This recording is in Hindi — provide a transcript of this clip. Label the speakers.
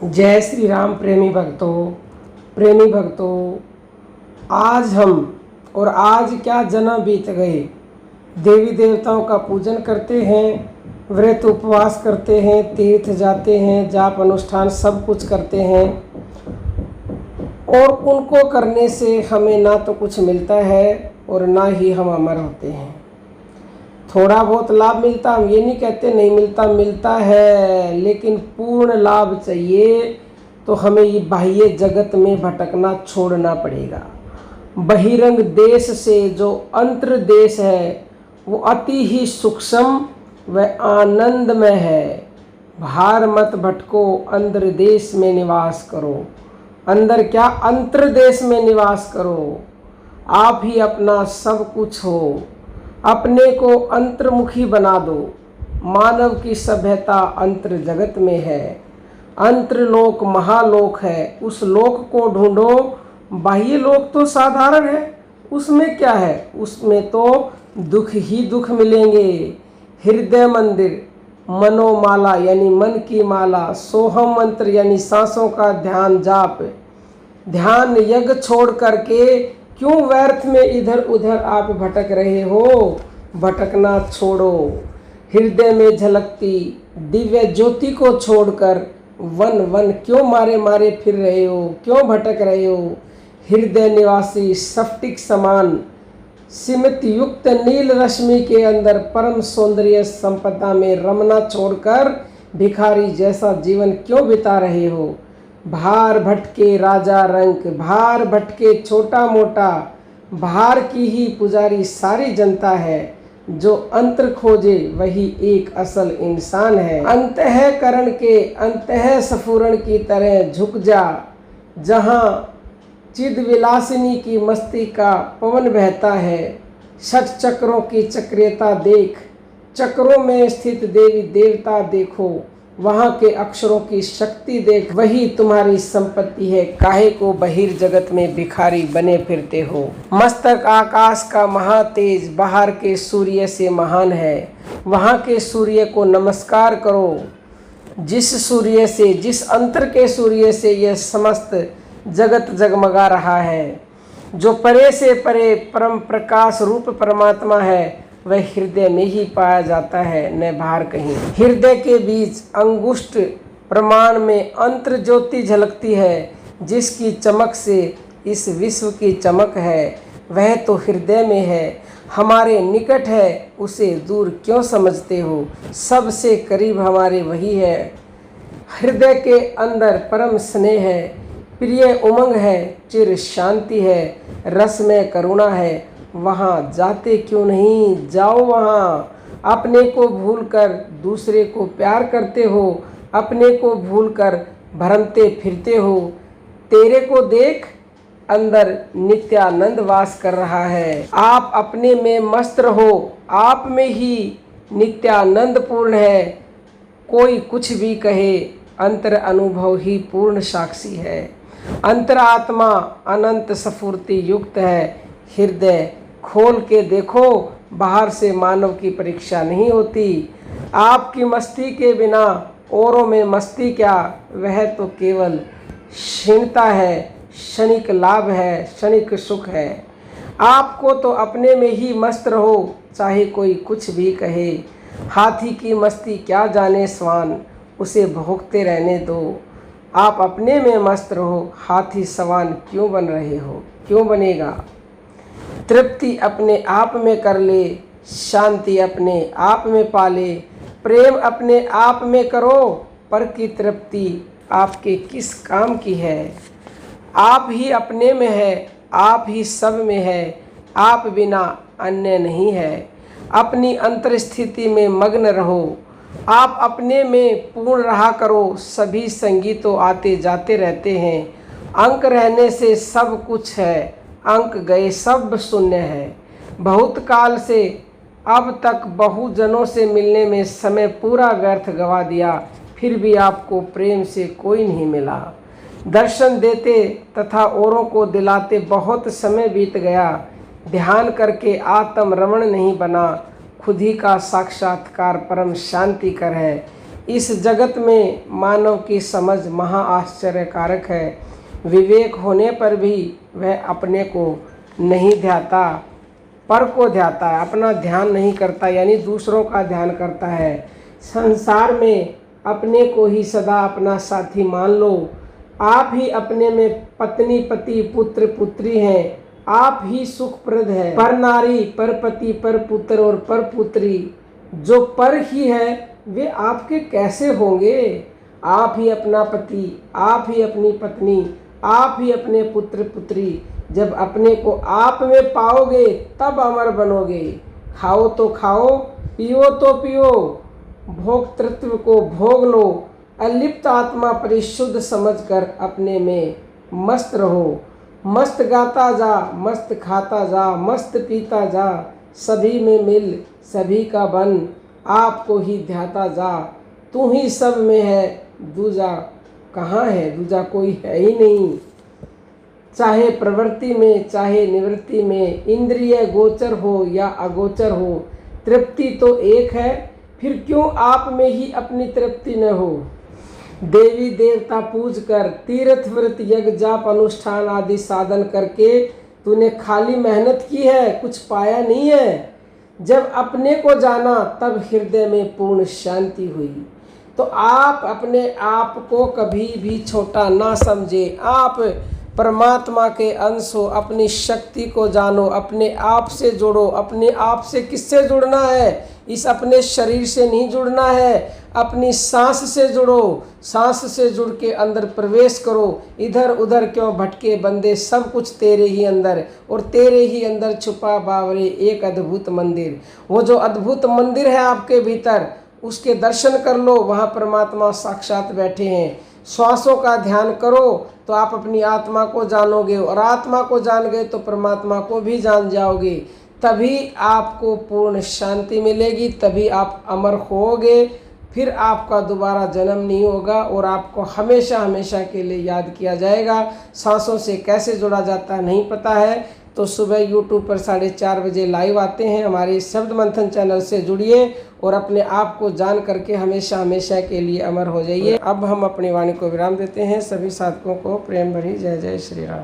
Speaker 1: जय श्री राम प्रेमी भक्तों, आज हम और आज क्या जन्म बीत गए। देवी देवताओं का पूजन करते हैं, व्रत उपवास करते हैं, तीर्थ जाते हैं, जाप अनुष्ठान सब कुछ करते हैं और उनको करने से हमें ना तो कुछ मिलता है और ना ही हम अमर होते हैं। थोड़ा बहुत लाभ मिलता, हम ये नहीं कहते नहीं मिलता, मिलता है, लेकिन पूर्ण लाभ चाहिए तो हमें ये बाह्य जगत में भटकना छोड़ना पड़ेगा। बहिरंग देश से जो अंतर देश है वो अति ही सूक्ष्म व आनंदमय है। बाहर मत भटको, अंतर देश में निवास करो। अंदर क्या, अंतर देश में निवास करो। आप ही अपना सब कुछ हो, अपने को अंतर्मुखी बना दो। मानव की सभ्यता अंतर जगत में है, अंतरलोक महालोक है, उस लोक को ढूंढो। बाह्य लोक तो साधारण है, उसमें क्या है, उसमें तो दुख ही दुख मिलेंगे। हृदय मंदिर, मनोमाला यानी मन की माला, सोहम मंत्र यानी सांसों का ध्यान जाप, ध्यान यज्ञ छोड़ करके क्यों व्यर्थ में इधर उधर आप भटक रहे हो। भटकना छोड़ो। हृदय में झलकती दिव्य ज्योति को छोड़कर वन वन क्यों मारे मारे फिर रहे हो, क्यों भटक रहे हो। हृदय निवासी स्फटिक समान सीमित युक्त नील रश्मि के अंदर परम सौंदर्य संपदा में रमना छोड़कर भिखारी जैसा जीवन क्यों बिता रहे हो। भार भटके राजा रंक, भार भटके छोटा मोटा, भार की ही पुजारी सारी जनता है। जो अंतर खोजे वही एक असल इंसान है। अंतःकरण के अंतः स्फुरण की तरह झुक जा, जहाँ चिद विलासिनी की मस्ती का पवन बहता है। षट चक्रों की चक्रियता देख, चक्रों में स्थित देवी देवता देखो, वहाँ के अक्षरों की शक्ति देख, वही तुम्हारी संपत्ति है। काहे को बहिर्जगत में भिखारी बने फिरते हो। मस्तक आकाश का महातेज बाहर के सूर्य से महान है। वहाँ के सूर्य को नमस्कार करो, जिस सूर्य से, जिस अंतर के सूर्य से यह समस्त जगत जगमगा रहा है। जो परे से परे परम प्रकाश रूप परमात्मा है, वह हृदय में ही पाया जाता है, न बाहर कहीं। हृदय के बीच अंगुष्ठ प्रमाण में अंतर ज्योति झलकती है, जिसकी चमक से इस विश्व की चमक है। वह तो हृदय में है, हमारे निकट है, उसे दूर क्यों समझते हो। सबसे करीब हमारे वही है। हृदय के अंदर परम स्नेह है, प्रिय उमंग है, चिर शांति है, रस में करुणा है। वहाँ जाते क्यों नहीं, जाओ वहाँ। अपने को भूलकर दूसरे को प्यार करते हो, अपने को भूलकर भरमते फिरते हो। तेरे को देख, अंदर नित्यानंद वास कर रहा है। आप अपने में मस्त रहो, आप में ही नित्यानंद पूर्ण है। कोई कुछ भी कहे, अंतर अनुभव ही पूर्ण साक्षी है। अंतरात्मा अनंत स्फूर्ति युक्त है। हृदय खोल के देखो, बाहर से मानव की परीक्षा नहीं होती। आपकी मस्ती के बिना औरों में मस्ती क्या, वह तो केवल क्षीणता है, क्षणिक लाभ है, क्षणिक सुख है। आपको तो अपने में ही मस्त रहो, चाहे कोई कुछ भी कहे। हाथी की मस्ती क्या जाने स्वान, उसे भोगते रहने दो। आप अपने में मस्त रहो, हाथी सवान क्यों बन रहे हो, क्यों बनेगा। तृप्ति अपने आप में कर ले, शांति अपने आप में पाले, प्रेम अपने आप में करो। पर की तृप्ति आपके किस काम की है। आप ही अपने में है, आप ही सब में है, आप बिना अन्य नहीं है। अपनी अंतर्स्थिति में मग्न रहो, आप अपने में पूर्ण रहा करो। सभी संगी तो आते जाते रहते हैं, अंक रहने से सब कुछ है, अंक गए सब शून्य है। बहुत काल से अब तक बहुजनों से मिलने में समय पूरा व्यर्थ गवा दिया, फिर भी आपको प्रेम से कोई नहीं मिला। दर्शन देते तथा औरों को दिलाते बहुत समय बीत गया। ध्यान करके आत्म रमण नहीं बना, खुद ही का साक्षात्कार परम शांति कर है। इस जगत में मानव की समझ महा आश्चर्यकारक है। विवेक होने पर भी वह अपने को नहीं ध्याता, पर को ध्याता है, अपना ध्यान नहीं करता, यानी दूसरों का ध्यान करता है। संसार में अपने को ही सदा अपना साथी मान लो। आप ही अपने में पत्नी पति पुत्र पुत्री हैं, आप ही सुखप्रद है। पर नारी पर पति पर पुत्र और पर पुत्री जो पर ही है वे आपके कैसे होंगे। आप ही अपना पति, आप ही अपनी पत्नी, आप ही अपने पुत्र पुत्री जब अपने को आप में पाओगे तब अमर बनोगे। खाओ तो खाओ, पियो तो पियो, भोक्तृत्व को भोग लो। अलिप्त आत्मा परिशुद्ध समझकर अपने में मस्त रहो। मस्त गाता जा, मस्त खाता जा, मस्त पीता जा, सभी में मिल सभी का बन, आपको ही ध्याता जा। तू ही सब में है, दूजा कहाँ है, दूजा कोई है ही नहीं। चाहे प्रवृत्ति में चाहे निवृत्ति में, इंद्रिय गोचर हो या अगोचर हो, तृप्ति तो एक है, फिर क्यों आप में ही अपनी तृप्ति न हो। देवी देवता पूज कर, तीर्थ व्रत यज्ञ जाप अनुष्ठान आदि साधन करके तूने खाली मेहनत की है, कुछ पाया नहीं है। जब अपने को जाना तब हृदय में पूर्ण शांति हुई। तो आप अपने आप को कभी भी छोटा ना समझे। आप परमात्मा के अंश हो, अपनी शक्ति को जानो, अपने आप से जुड़ो। अपने आप से किससे जुड़ना है, इस अपने शरीर से नहीं जुड़ना है, अपनी सांस से जुड़ो। सांस से जुड़ के अंदर प्रवेश करो। इधर उधर क्यों भटके बंदे, सब कुछ तेरे ही अंदर, और तेरे ही अंदर छुपा बावरे एक अद्भुत मंदिर। वो जो अद्भुत मंदिर है आपके भीतर, उसके दर्शन कर लो, वहाँ परमात्मा साक्षात बैठे हैं। श्वासों का ध्यान करो तो आप अपनी आत्मा को जानोगे, और आत्मा को जान गए तो परमात्मा को भी जान जाओगे। तभी आपको पूर्ण शांति मिलेगी, तभी आप अमर होगे। फिर आपका दोबारा जन्म नहीं होगा और आपको हमेशा हमेशा के लिए याद किया जाएगा। सांसों से कैसे जुड़ा जाता है नहीं पता है तो सुबह YouTube पर 4:30 बजे लाइव आते हैं। हमारे शब्द मंथन चैनल से जुड़िए और अपने आप को जान करके हमेशा हमेशा के लिए अमर हो जाइए। अब हम अपनी वाणी को विराम देते हैं। सभी साधकों को प्रेम भरी जय जय श्री राम।